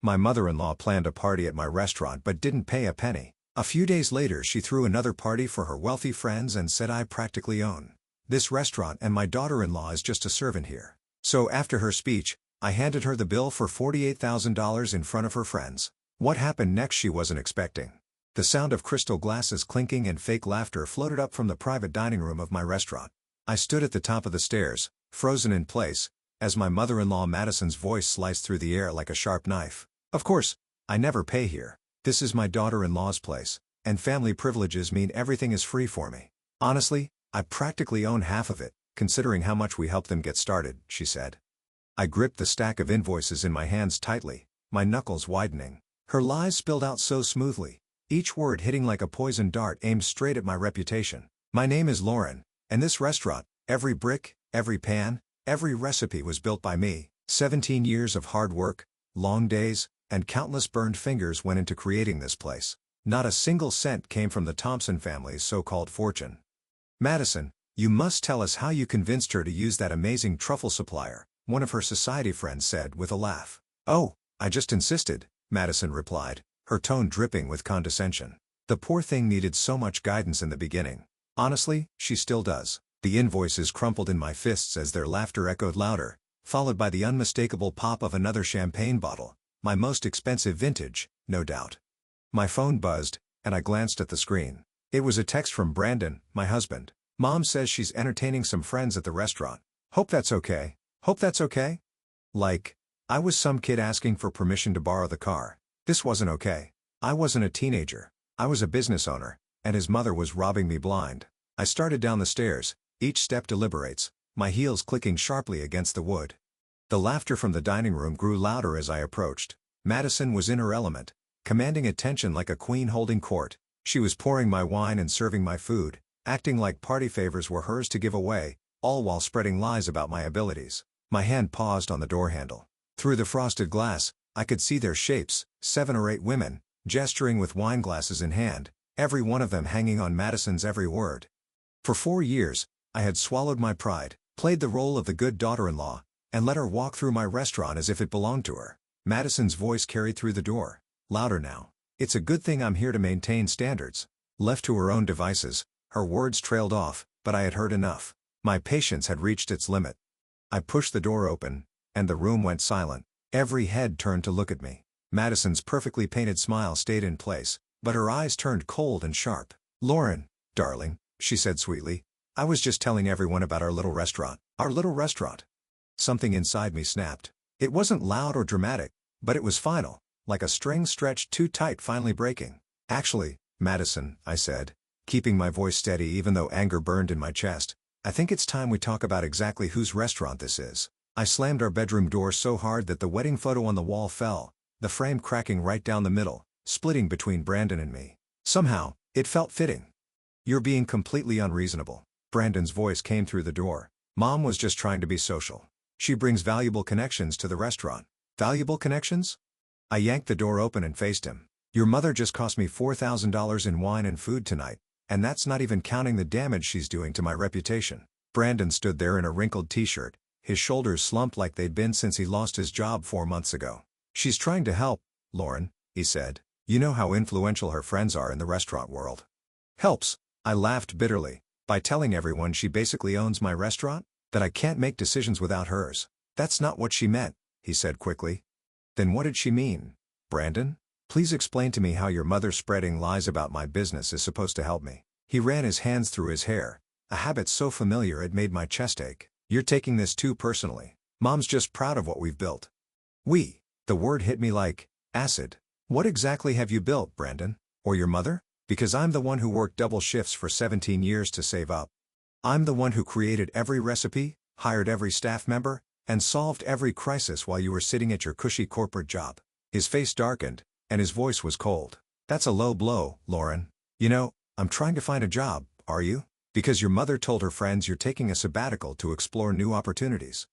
My mother-in-law planned a party at my restaurant but didn't pay a penny. A few days later she threw another party for her wealthy friends and said I practically own this restaurant and my daughter-in-law is just a servant here. So after her speech, I handed her the bill for $48,000 in front of her friends. What happened next she wasn't expecting. The sound of crystal glasses clinking and fake laughter floated up from the private dining room of my restaurant. I stood at the top of the stairs, frozen in place, as my mother-in-law Madison's voice sliced through the air like a sharp knife. Of course, I never pay here. This is my daughter-in-law's place, and family privileges mean everything is free for me. Honestly, I practically own half of it, considering how much we helped them get started, she said. I gripped the stack of invoices in my hands tightly, my knuckles widening. Her lies spilled out so smoothly, each word hitting like a poisoned dart aimed straight at my reputation. My name is Lauren, and this restaurant, every brick, every pan, every recipe was built by me. 17 years of hard work, long days, and countless burned fingers went into creating this place. Not a single cent came from the Thompson family's so-called fortune. Madison, you must tell us how you convinced her to use that amazing truffle supplier, one of her society friends said with a laugh. Oh, I just insisted, Madison replied, her tone dripping with condescension. The poor thing needed so much guidance in the beginning. Honestly, she still does. The invoices crumpled in my fists as their laughter echoed louder, followed by the unmistakable pop of another champagne bottle, my most expensive vintage, no doubt. My phone buzzed, and I glanced at the screen. It was a text from Brandon, my husband. Mom says she's entertaining some friends at the restaurant. Hope that's okay. Hope that's okay? Like, I was some kid asking for permission to borrow the car. This wasn't okay. I wasn't a teenager. I was a business owner, and his mother was robbing me blind. I started down the stairs, each step deliberates, my heels clicking sharply against the wood. The laughter from the dining room grew louder as I approached. Madison was in her element, commanding attention like a queen holding court. She was pouring my wine and serving my food, acting like party favors were hers to give away, all while spreading lies about my abilities. My hand paused on the door handle. Through the frosted glass, I could see their shapes, 7 or 8 women, gesturing with wine glasses in hand, every one of them hanging on Madison's every word. For 4 years, I had swallowed my pride, played the role of the good daughter-in-law, and let her walk through my restaurant as if it belonged to her. Madison's voice carried through the door, louder now. It's a good thing I'm here to maintain standards. Left to her own devices, her words trailed off, but I had heard enough. My patience had reached its limit. I pushed the door open, and the room went silent. Every head turned to look at me. Madison's perfectly painted smile stayed in place, but her eyes turned cold and sharp. Lauren, darling, she said sweetly, I was just telling everyone about our little restaurant. Our little restaurant. Something inside me snapped. It wasn't loud or dramatic, but it was final, like a string stretched too tight finally breaking. Actually, Madison, I said, keeping my voice steady even though anger burned in my chest, I think it's time we talk about exactly whose restaurant this is. I slammed our bedroom door so hard that the wedding photo on the wall fell, the frame cracking right down the middle, splitting between Brandon and me. Somehow, it felt fitting. You're being completely unreasonable. Brandon's voice came through the door. Mom was just trying to be social. She brings valuable connections to the restaurant. Valuable connections? I yanked the door open and faced him. Your mother just cost me $4,000 in wine and food tonight, and that's not even counting the damage she's doing to my reputation. Brandon stood there in a wrinkled t-shirt, his shoulders slumped like they'd been since he lost his job 4 months ago. She's trying to help, Lauren, he said. You know how influential her friends are in the restaurant world. Helps, I laughed bitterly, by telling everyone she basically owns my restaurant? That I can't make decisions without hers. That's not what she meant, he said quickly. Then what did she mean? Brandon? Please explain to me how your mother spreading lies about my business is supposed to help me. He ran his hands through his hair, a habit so familiar it made my chest ache. You're taking this too personally. Mom's just proud of what we've built. We. The word hit me like acid. What exactly have you built, Brandon? Or your mother? Because I'm the one who worked double shifts for 17 years to save up. I'm the one who created every recipe, hired every staff member, and solved every crisis while you were sitting at your cushy corporate job. His face darkened, and his voice was cold. That's a low blow, Lauren. You know, I'm trying to find a job, are you? Because your mother told her friends you're taking a sabbatical to explore new opportunities.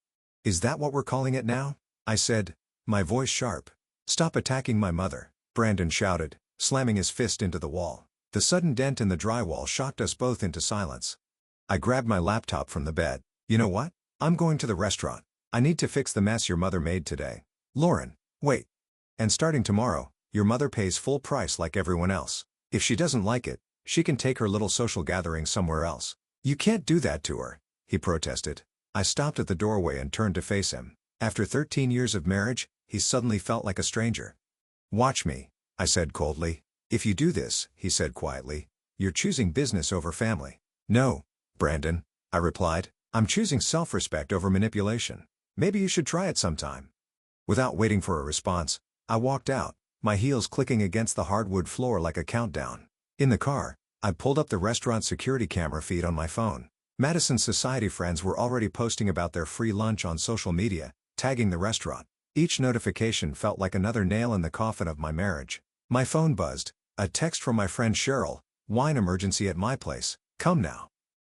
Is that what we're calling it now? I said, my voice sharp. Stop attacking my mother, Brandon shouted, slamming his fist into the wall. The sudden dent in the drywall shocked us both into silence. I grabbed my laptop from the bed. You know what? I'm going to the restaurant. I need to fix the mess your mother made today. Lauren, wait. And starting tomorrow, your mother pays full price like everyone else. If she doesn't like it, she can take her little social gathering somewhere else. You can't do that to her, he protested. I stopped at the doorway and turned to face him. After 13 years of marriage, he suddenly felt like a stranger. Watch me, I said coldly. If you do this, he said quietly, you're choosing business over family. No, Brandon, I replied, I'm choosing self-respect over manipulation. Maybe you should try it sometime. Without waiting for a response, I walked out, my heels clicking against the hardwood floor like a countdown. In the car, I pulled up the restaurant security camera feed on my phone. Madison's society friends were already posting about their free lunch on social media, tagging the restaurant. Each notification felt like another nail in the coffin of my marriage. My phone buzzed, a text from my friend Cheryl, wine emergency at my place, come now.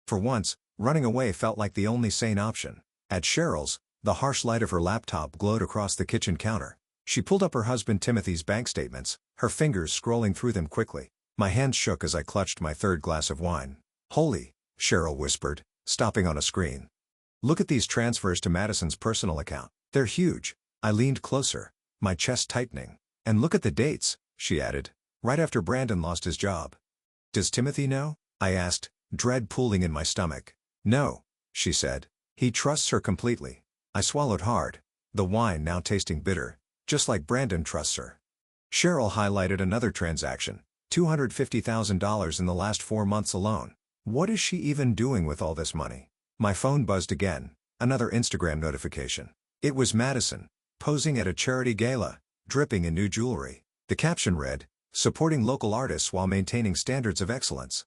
For once, running away felt like the only sane option. At Cheryl's, the harsh light of her laptop glowed across the kitchen counter. She pulled up her husband Timothy's bank statements, her fingers scrolling through them quickly. My hands shook as I clutched my third glass of wine. Holy, Cheryl whispered, stopping on a screen. Look at these transfers to Madison's personal account. They're huge. I leaned closer, my chest tightening. And look at the dates, she added, right after Brandon lost his job. Does Timothy know? I asked, dread pooling in my stomach. No, she said. He trusts her completely. I swallowed hard, the wine now tasting bitter, just like Brandon trusts her. Cheryl highlighted another transaction, $250,000 in the last 4 months alone. What is she even doing with all this money? My phone buzzed again, another Instagram notification. It was Madison, posing at a charity gala, dripping in new jewelry. The caption read, supporting local artists while maintaining standards of excellence.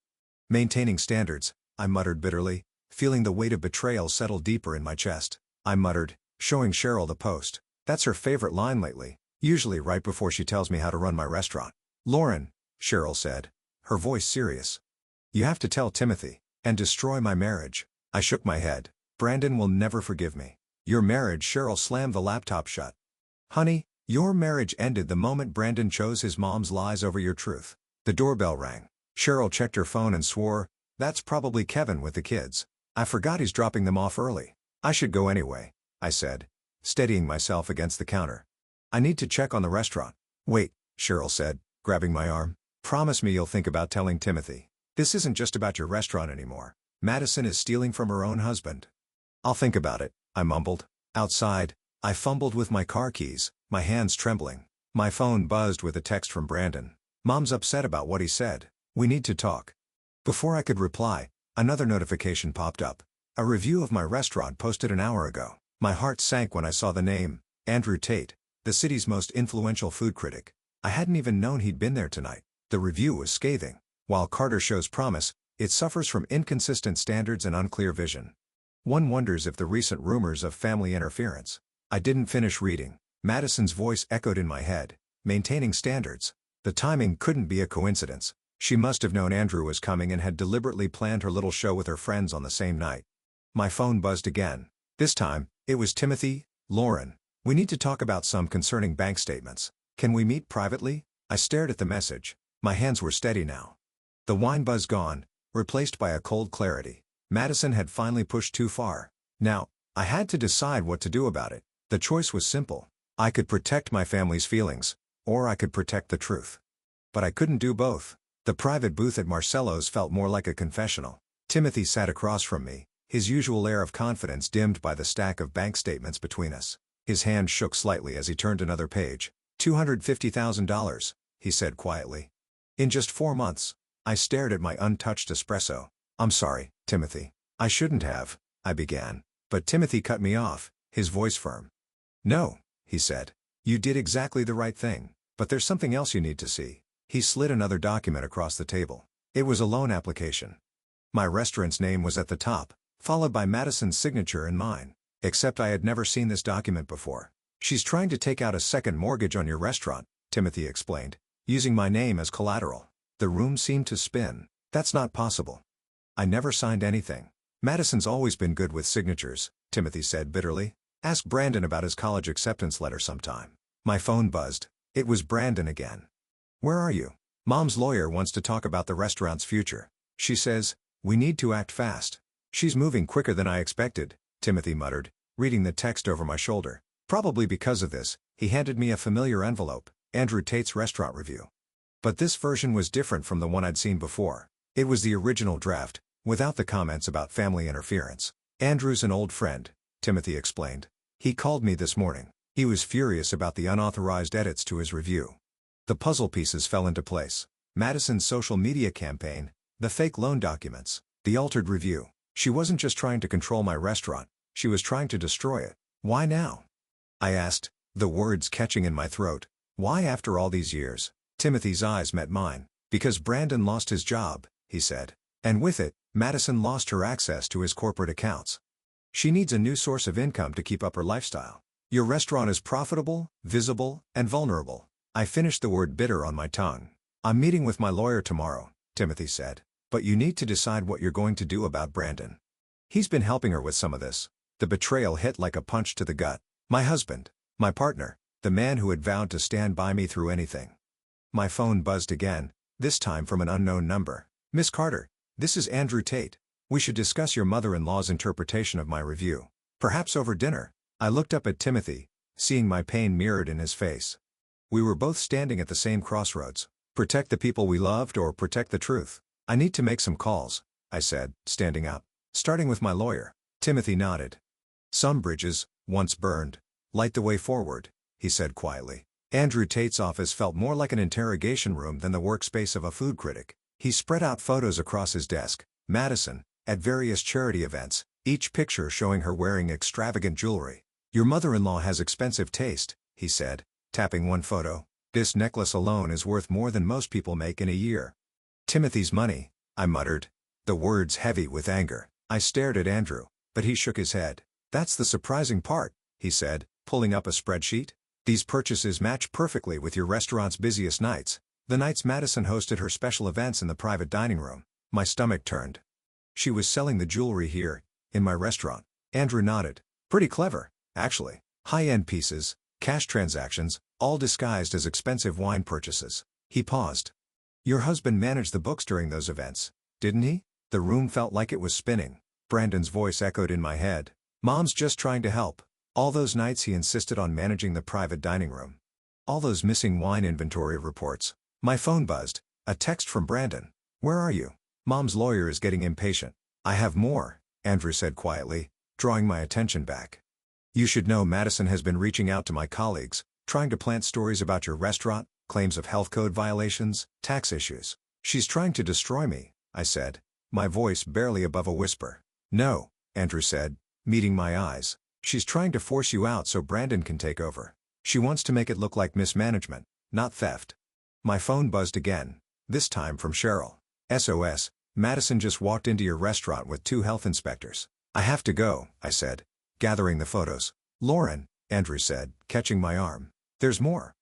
Maintaining standards, I muttered bitterly, feeling the weight of betrayal settle deeper in my chest. I muttered, showing Cheryl the post. That's her favorite line lately, usually right before she tells me how to run my restaurant. Lauren, Cheryl said, her voice serious. You have to tell Timothy, and destroy my marriage. I shook my head. Brandon will never forgive me. Your marriage, Cheryl slammed the laptop shut. Honey, your marriage ended the moment Brandon chose his mom's lies over your truth. The doorbell rang. Cheryl checked her phone and swore, that's probably Kevin with the kids. I forgot he's dropping them off early. I should go anyway, I said, steadying myself against the counter. I need to check on the restaurant. Wait, Cheryl said, grabbing my arm. Promise me you'll think about telling Timothy. This isn't just about your restaurant anymore. Madison is stealing from her own husband. I'll think about it, I mumbled. Outside, I fumbled with my car keys, my hands trembling. My phone buzzed with a text from Brandon. Mom's upset about what he said. We need to talk. Before I could reply, another notification popped up. A review of my restaurant posted an hour ago. My heart sank when I saw the name, Andrew Tate, the city's most influential food critic. I hadn't even known he'd been there tonight. The review was scathing. While Carter shows promise, it suffers from inconsistent standards and unclear vision. One wonders if the recent rumors of family interference. I didn't finish reading. Madison's voice echoed in my head. Maintaining standards. The timing couldn't be a coincidence. She must have known Andrew was coming and had deliberately planned her little show with her friends on the same night. My phone buzzed again. This time, it was Timothy. Lauren, we need to talk about some concerning bank statements. Can we meet privately? I stared at the message. My hands were steady now. The wine buzz gone, replaced by a cold clarity. Madison had finally pushed too far. Now, I had to decide what to do about it. The choice was simple. I could protect my family's feelings, or I could protect the truth. But I couldn't do both. The private booth at Marcello's felt more like a confessional. Timothy sat across from me, his usual air of confidence dimmed by the stack of bank statements between us. His hand shook slightly as he turned another page. $250,000, he said quietly. In just 4 months. I stared at my untouched espresso. I'm sorry, Timothy. I shouldn't have, I began. But Timothy cut me off, his voice firm. No, he said. You did exactly the right thing, but there's something else you need to see. He slid another document across the table. It was a loan application. My restaurant's name was at the top, followed by Madison's signature and mine. Except I had never seen this document before. She's trying to take out a second mortgage on your restaurant, Timothy explained, using my name as collateral. The room seemed to spin. That's not possible. I never signed anything. Madison's always been good with signatures, Timothy said bitterly. Ask Brandon about his college acceptance letter sometime. My phone buzzed. It was Brandon again. Where are you? Mom's lawyer wants to talk about the restaurant's future. She says, we need to act fast. She's moving quicker than I expected, Timothy muttered, reading the text over my shoulder. Probably because of this, He handed me a familiar envelope, Andrew Tate's restaurant review. But this version was different from the one I'd seen before. It was the original draft, without the comments about family interference. Andrew's an old friend, Timothy explained. He called me this morning. He was furious about the unauthorized edits to his review. The puzzle pieces fell into place. Madison's social media campaign, the fake loan documents, the altered review. She wasn't just trying to control my restaurant, she was trying to destroy it. Why now? I asked, the words catching in my throat. Why after all these years? Timothy's eyes met mine. Because Brandon lost his job, he said. And with it, Madison lost her access to his corporate accounts. She needs a new source of income to keep up her lifestyle. Your restaurant is profitable, visible, and vulnerable. I finished the word bitter on my tongue. I'm meeting with my lawyer tomorrow, Timothy said. But you need to decide what you're going to do about Brandon. He's been helping her with some of this. The betrayal hit like a punch to the gut. My husband, my partner, the man who had vowed to stand by me through anything. My phone buzzed again, this time from an unknown number. Miss Carter, this is Andrew Tate. We should discuss your mother-in-law's interpretation of my review. Perhaps over dinner. I looked up at Timothy, seeing my pain mirrored in his face. We were both standing at the same crossroads. Protect the people we loved or protect the truth. I need to make some calls, I said, standing up. Starting with my lawyer. Timothy nodded. Some bridges, once burned, light the way forward, he said quietly. Andrew Tate's office felt more like an interrogation room than the workspace of a food critic. He spread out photos across his desk. Madison, at various charity events, each picture showing her wearing extravagant jewelry. Your mother-in-law has expensive taste, he said, tapping one photo. This necklace alone is worth more than most people make in a year. Timothy's money, I muttered, the words heavy with anger. I stared at Andrew, but he shook his head. That's the surprising part, he said, pulling up a spreadsheet. These purchases match perfectly with your restaurant's busiest nights, the nights Madison hosted her special events in the private dining room. My stomach turned. She was selling the jewelry here, in my restaurant. Andrew nodded. Pretty clever, actually. High-end pieces, cash transactions, all disguised as expensive wine purchases. He paused. Your husband managed the books during those events, didn't he? The room felt like it was spinning. Brandon's voice echoed in my head. Mom's just trying to help. All those nights he insisted on managing the private dining room. All those missing wine inventory reports. My phone buzzed. A text from Brandon. Where are you? Mom's lawyer is getting impatient. I have more, Andrew said quietly, drawing my attention back. You should know Madison has been reaching out to my colleagues, trying to plant stories about your restaurant, claims of health code violations, tax issues. She's trying to destroy me, I said, my voice barely above a whisper. No, Andrew said, meeting my eyes. She's trying to force you out so Brandon can take over. She wants to make it look like mismanagement, not theft. My phone buzzed again, this time from Cheryl. SOS, Madison just walked into your restaurant with 2 health inspectors. I have to go, I said, gathering the photos. Lauren, Andrew said, catching my arm. There's more.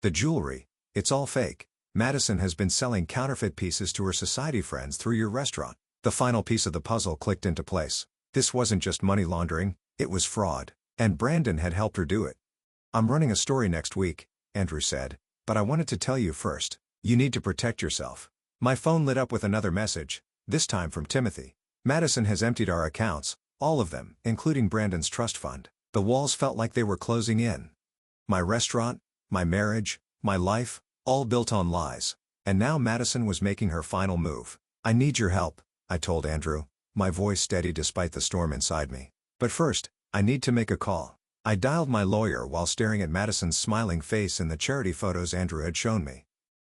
The jewelry, it's all fake. Madison has been selling counterfeit pieces to her society friends through your restaurant. The final piece of the puzzle clicked into place. This wasn't just money laundering, it was fraud. And Brandon had helped her do it. I'm running a story next week, Andrew said, but I wanted to tell you first. You need to protect yourself. My phone lit up with another message, this time from Timothy. Madison has emptied our accounts, all of them, including Brandon's trust fund. The walls felt like they were closing in. My restaurant, my marriage, my life, all built on lies. And now Madison was making her final move. I need your help, I told Andrew, my voice steady despite the storm inside me. But first, I need to make a call. I dialed my lawyer while staring at Madison's smiling face in the charity photos Andrew had shown me.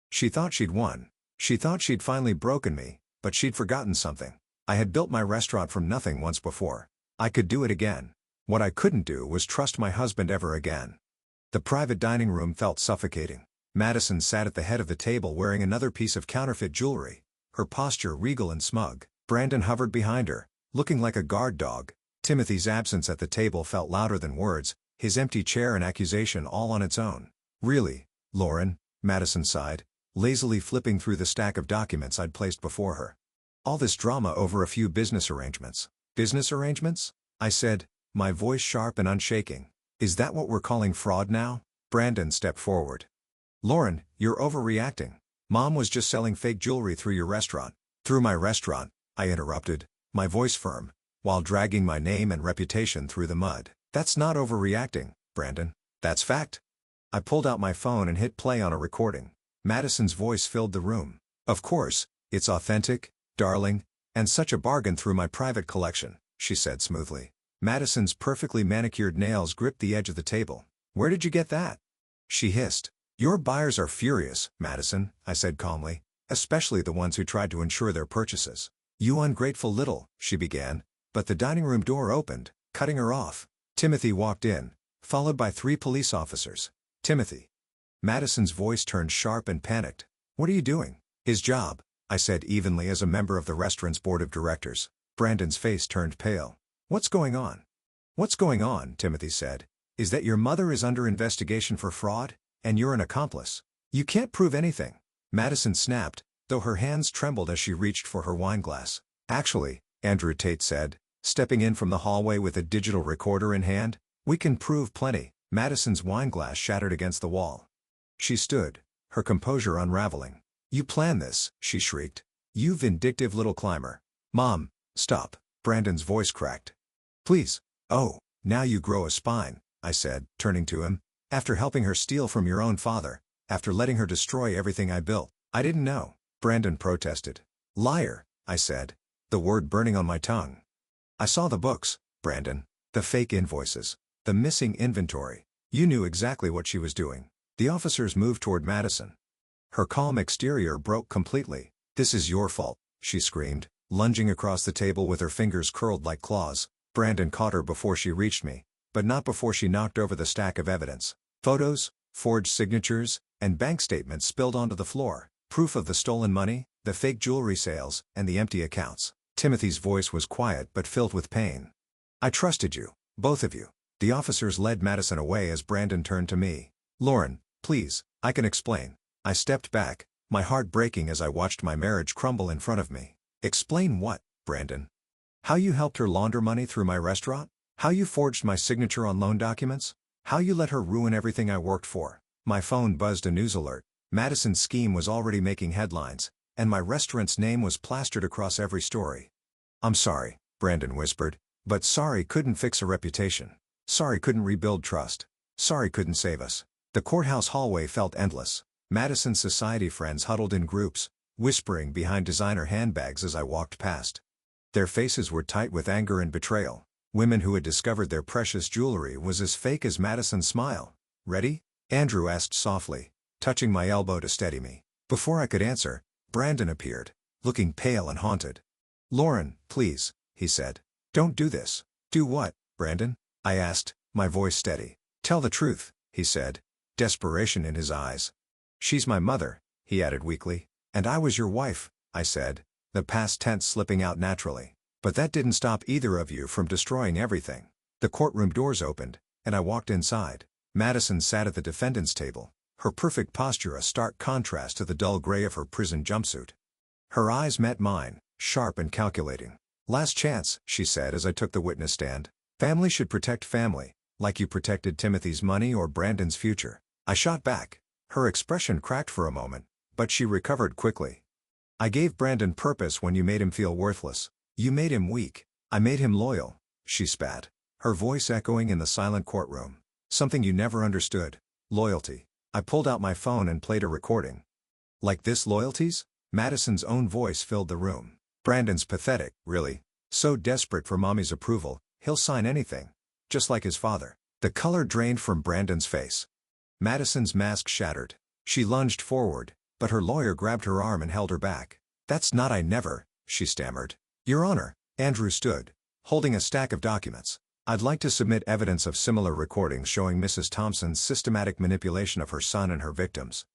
She thought she'd won. She thought she'd finally broken me, but she'd forgotten something. I had built my restaurant from nothing once before. I could do it again. What I couldn't do was trust my husband ever again. The private dining room felt suffocating. Madison sat at the head of the table wearing another piece of counterfeit jewelry, her posture regal and smug. Brandon hovered behind her, looking like a guard dog. Timothy's absence at the table felt louder than words, his empty chair an accusation all on its own. Really, Lauren, Madison sighed, lazily flipping through the stack of documents I'd placed before her. All this drama over a few business arrangements. Business arrangements? I said, my voice sharp and unshaking. Is that what we're calling fraud now? Brandon stepped forward. Lauren, you're overreacting. Mom was just selling fake jewelry through your restaurant. Through my restaurant, I interrupted, my voice firm, while dragging my name and reputation through the mud. That's not overreacting, Brandon. That's fact. I pulled out my phone and hit play on a recording. Madison's voice filled the room. "Of course, it's authentic, darling, and such a bargain through my private collection," she said smoothly. Madison's perfectly manicured nails gripped the edge of the table. "Where did you get that?" she hissed. "Your buyers are furious, Madison," I said calmly, "especially the ones who tried to insure their purchases." "You ungrateful little," she began, but the dining room door opened, cutting her off. Timothy walked in, followed by 3 police officers. "Timothy." Madison's voice turned sharp and panicked. "What are you doing?" "His job," I said evenly as a member of the restaurant's board of directors. Brandon's face turned pale. "What's going on?" "What's going on," Timothy said, "is that your mother is under investigation for fraud, and you're an accomplice. You can't prove anything." Madison snapped, though her hands trembled as she reached for her wineglass. "Actually," Andrew Tate said, stepping in from the hallway with a digital recorder in hand, "we can prove plenty." Madison's wineglass shattered against the wall. She stood, her composure unraveling. "You planned this," she shrieked. "You vindictive little climber." "Mom, stop," Brandon's voice cracked. "Please." "Oh, now you grow a spine," I said, turning to him. "After helping her steal from your own father, after letting her destroy everything I built." "I didn't know," Brandon protested. "Liar," I said, the word burning on my tongue. "I saw the books, Brandon. The fake invoices. The missing inventory. You knew exactly what she was doing." The officers moved toward Madison. Her calm exterior broke completely. "This is your fault," she screamed, lunging across the table with her fingers curled like claws. Brandon caught her before she reached me, but not before she knocked over the stack of evidence. Photos, forged signatures, and bank statements spilled onto the floor. Proof of the stolen money, the fake jewelry sales, and the empty accounts. Timothy's voice was quiet but filled with pain. "I trusted you, both of you." The officers led Madison away as Brandon turned to me. "Lauren, please, I can explain." I stepped back, my heart breaking as I watched my marriage crumble in front of me. "Explain what, Brandon?" "How you helped her launder money through my restaurant? How you forged my signature on loan documents? How you let her ruin everything I worked for?" My phone buzzed a news alert. Madison's scheme was already making headlines, and my restaurant's name was plastered across every story. "I'm sorry," Brandon whispered, "but sorry couldn't fix a reputation. Sorry couldn't rebuild trust. Sorry couldn't save us." The courthouse hallway felt endless. Madison's society friends huddled in groups, whispering behind designer handbags as I walked past. Their faces were tight with anger and betrayal. Women who had discovered their precious jewelry was as fake as Madison's smile. "Ready?" Andrew asked softly, touching my elbow to steady me. Before I could answer, Brandon appeared, looking pale and haunted. "Lauren, please," he said. "Don't do this." "Do what, Brandon?" I asked, my voice steady. "Tell the truth," he said, desperation in his eyes. "She's my mother," he added weakly. "And I was your wife," I said, the past tense slipping out naturally. "But that didn't stop either of you from destroying everything." The courtroom doors opened, and I walked inside. Madison sat at the defendant's table, her perfect posture a stark contrast to the dull gray of her prison jumpsuit. Her eyes met mine, sharp and calculating. "Last chance," she said as I took the witness stand. "Family should protect family, like you protected Timothy's money or Brandon's future." I shot back. Her expression cracked for a moment, but she recovered quickly. "I gave Brandon purpose when you made him feel worthless. You made him weak. I made him loyal," she spat, her voice echoing in the silent courtroom. "Something you never understood. Loyalty." I pulled out my phone and played a recording. "Like this loyalties?" Madison's own voice filled the room. "Brandon's pathetic, really. So desperate for mommy's approval, he'll sign anything. Just like his father." The color drained from Brandon's face. Madison's mask shattered. She lunged forward, but her lawyer grabbed her arm and held her back. "That's not I never," she stammered. "Your Honor," Andrew stood, holding a stack of documents. "I'd like to submit evidence of similar recordings showing Mrs. Thompson's systematic manipulation of her son and her victims."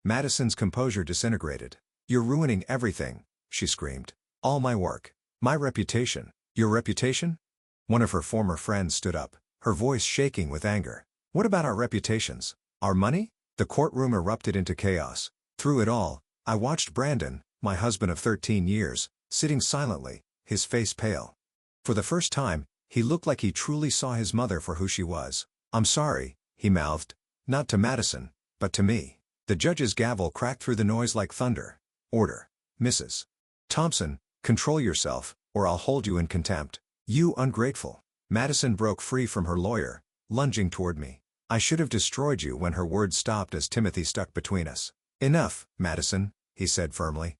Madison's composure disintegrated. "You're ruining everything," she screamed. "All my work. My reputation." "Your reputation?" One of her former friends stood up, her voice shaking with anger. "What about our reputations? Our money?" The courtroom erupted into chaos. Through it all, I watched Brandon, my husband of 13 years, sitting silently, his face pale. For the first time, he looked like he truly saw his mother for who she was. "I'm sorry," he mouthed, not to Madison, but to me. The judge's gavel cracked through the noise like thunder. "Order. Mrs. Thompson, control yourself, or I'll hold you in contempt." "You ungrateful." Madison broke free from her lawyer, lunging toward me. I should have destroyed you when her words stopped as Timothy stuck between us. Enough, Madison, he said firmly.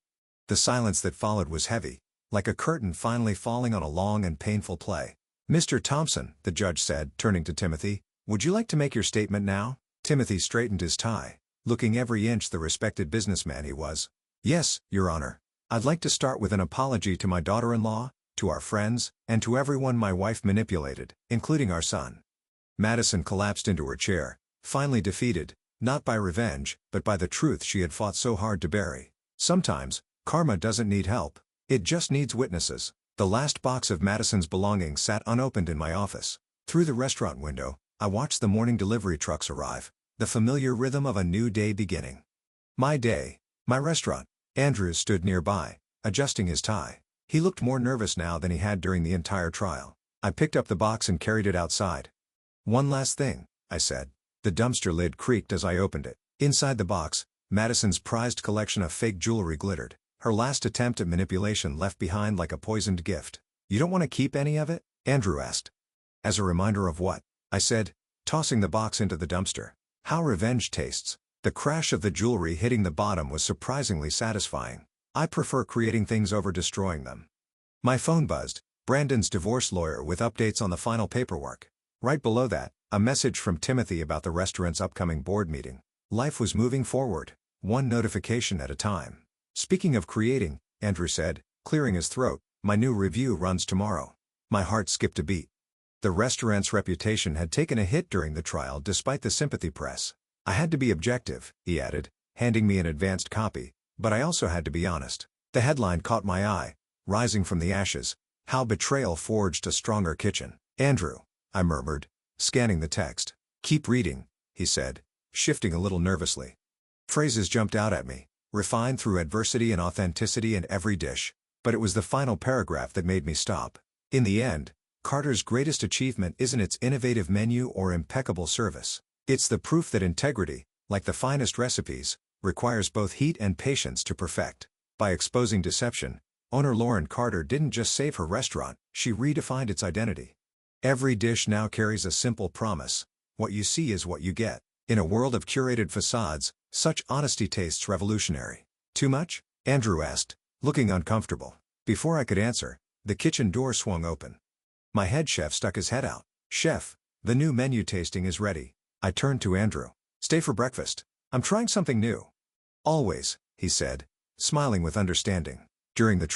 The silence that followed was heavy, like a curtain finally falling on a long and painful play. Mr. Thompson, the judge said, turning to Timothy, would you like to make your statement now? Timothy straightened his tie, looking every inch the respected businessman he was. Yes, Your Honor. I'd like to start with an apology to my daughter-in-law, to our friends, and to everyone my wife manipulated, including our son. Madison collapsed into her chair, finally defeated, not by revenge, but by the truth she had fought so hard to bury. Sometimes, karma doesn't need help. It just needs witnesses. The last box of Madison's belongings sat unopened in my office. Through the restaurant window, I watched the morning delivery trucks arrive, the familiar rhythm of a new day beginning. My day, my restaurant. Andrews stood nearby, adjusting his tie. He looked more nervous now than he had during the entire trial. I picked up the box and carried it outside. One last thing, I said. The dumpster lid creaked as I opened it. Inside the box, Madison's prized collection of fake jewelry glittered, her last attempt at manipulation left behind like a poisoned gift. You don't want to keep any of it? Andrew asked. As a reminder of what? I said, tossing the box into the dumpster. How revenge tastes. The crash of the jewelry hitting the bottom was surprisingly satisfying. I prefer creating things over destroying them. My phone buzzed, Brandon's divorce lawyer with updates on the final paperwork. Right below that, a message from Timothy about the restaurant's upcoming board meeting. Life was moving forward, one notification at a time. Speaking of creating, Andrew said, clearing his throat, my new review runs tomorrow. My heart skipped a beat. The restaurant's reputation had taken a hit during the trial despite the sympathy press. I had to be objective, he added, handing me an advanced copy, but I also had to be honest. The headline caught my eye, rising from the ashes, How Betrayal Forged a Stronger Kitchen. Andrew, I murmured, scanning the text. Keep reading, he said, shifting a little nervously. Phrases jumped out at me, refined through adversity and authenticity in every dish, but it was the final paragraph that made me stop. In the end, Carter's greatest achievement isn't its innovative menu or impeccable service. It's the proof that integrity, like the finest recipes, requires both heat and patience to perfect. By exposing deception, owner Lauren Carter didn't just save her restaurant, she redefined its identity. Every dish now carries a simple promise: what you see is what you get. In a world of curated facades, such honesty tastes revolutionary. Too much? Andrew asked, looking uncomfortable. Before I could answer, the kitchen door swung open. My head chef stuck his head out. Chef, the new menu tasting is ready. I turned to Andrew. Stay for breakfast. I'm trying something new. Always, he said, smiling with understanding. During the